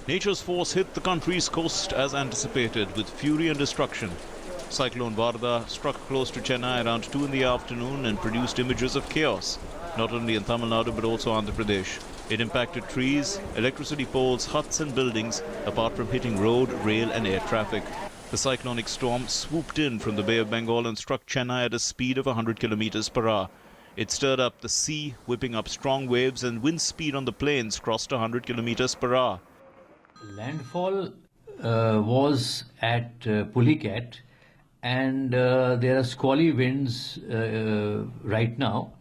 Nature's force hit the country's coast as anticipated, with fury and destruction. Cyclone Varda struck close to Chennai around 2 in the afternoon and produced images of chaos, not only in Tamil Nadu but also Andhra Pradesh. It impacted trees, electricity poles, huts and buildings, apart from hitting road, rail and air traffic. The cyclonic storm swooped in from the Bay of Bengal and struck Chennai at a speed of 100 kilometers per hour. It stirred up the sea, whipping up strong waves, and wind speed on the plains crossed 100 kilometers per hour. Landfall was at Pulicat, and there are squally winds right now.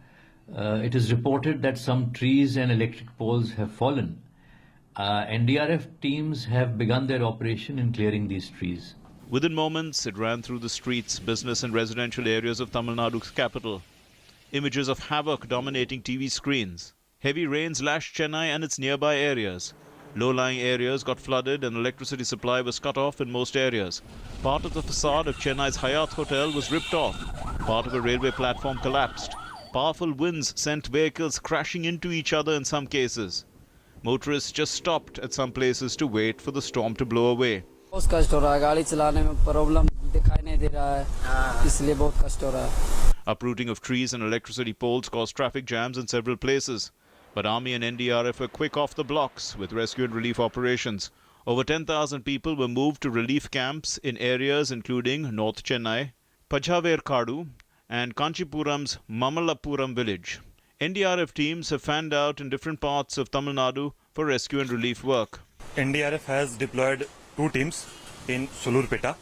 It is reported that some trees and electric poles have fallen. NDRF teams have begun their operation in clearing these trees. Within moments, it ran through the streets, business and residential areas of Tamil Nadu's capital. Images of havoc dominating TV screens. Heavy rains lashed Chennai and its nearby areas. Low-lying areas got flooded and electricity supply was cut off in most areas. Part of the facade of Chennai's Hyatt Hotel was ripped off. Part of a railway platform collapsed. Powerful winds sent vehicles crashing into each other in some cases. Motorists just stopped at some places to wait for the storm to blow away. बहुत कष्ट हो रहा है, गाड़ी चलाने में problem दिखाई नहीं दे रहा है, इसलिए बहुत कष्ट हो रहा है. Uprooting of trees and electricity poles caused traffic jams in several places. But Army and NDRF were quick off the blocks with rescue and relief operations. Over 10,000 people were moved to relief camps in areas including North Chennai, Pajaverkadu, and Kanchipuram's Mamallapuram village. NDRF teams have fanned out in different parts of Tamil Nadu for rescue and relief work. NDRF has deployed 2 teams in Sulurpeta,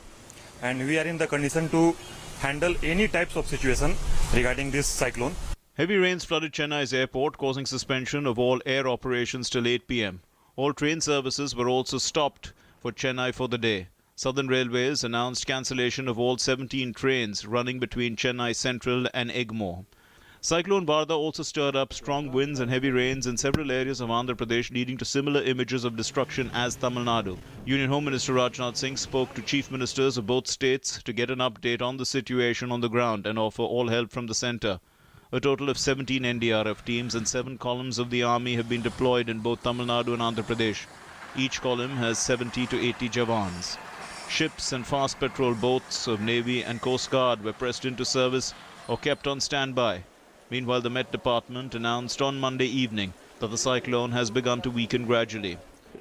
and we are in the condition to handle any types of situation regarding this cyclone. Heavy rains flooded Chennai's airport, causing suspension of all air operations till 8 p.m. All train services were also stopped for Chennai for the day. Southern Railways announced cancellation of all 17 trains running between Chennai Central and Egmore. Cyclone Varda also stirred up strong winds and heavy rains in several areas of Andhra Pradesh, leading to similar images of destruction as Tamil Nadu. Union Home Minister Rajnath Singh spoke to chief ministers of both states to get an update on the situation on the ground and offer all help from the centre. A total of 17 NDRF teams and 7 columns of the army have been deployed in both Tamil Nadu and Andhra Pradesh. Each column has 70 to 80 jawans. Ships and fast patrol boats of Navy and Coast Guard were pressed into service or kept on standby. Meanwhile, the Met Department announced on Monday evening that the cyclone has begun to weaken gradually.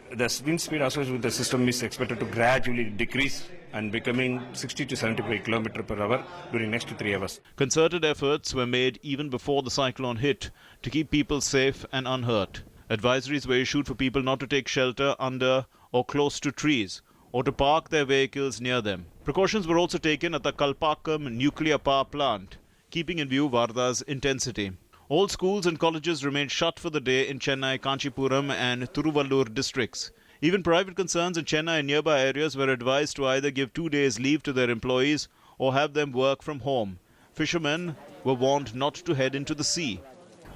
The wind speed associated with the system is expected to gradually decrease and becoming 60 to 75 km per hour during next 3 hours. Concerted efforts were made even before the cyclone hit to keep people safe and unhurt. Advisories were issued for people not to take shelter under or close to trees or to park their vehicles near them. Precautions were also taken at the Kalpakkam nuclear power plant, keeping in view Varda's intensity. All schools and colleges remained shut for the day in Chennai, Kanchipuram and Thiruvallur districts. Even private concerns in Chennai and nearby areas were advised to either give 2 days leave to their employees or have them work from home. Fishermen were warned not to head into the sea.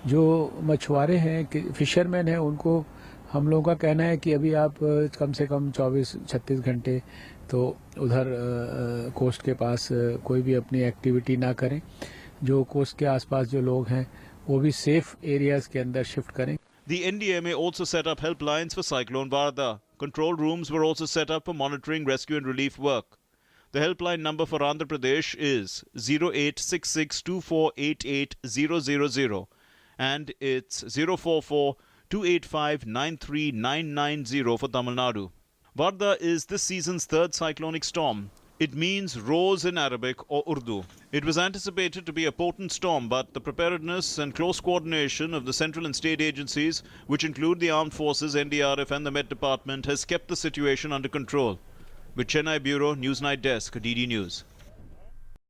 जो मछुआरे हैं, fisherman हैं, उनको हम लोगों का कहना है कि अभी आप कम से कम 24-36 घंटे तो उधर कोस्ट के पास कोई भी अपनी एक्टिविटी ना करें. जो कोस्ट के आसपास जो लोग हैं वो भी सेफ एरियाज के अंदर शिफ्ट करें. The NDMA also set up helplines for Cyclone Varda. Control rooms were also set up for monitoring rescue and relief work. The helpline number for Andhra Pradesh is 0866248800 and it's 044-285-93990 for Tamil Nadu. Varda is this season's 3rd cyclonic storm. It means rose in Arabic or Urdu. It was anticipated to be a potent storm, but the preparedness and close coordination of the central and state agencies, which include the Armed Forces, NDRF and the Met Department, has kept the situation under control. With Chennai Bureau, Newsnight Desk, DD News.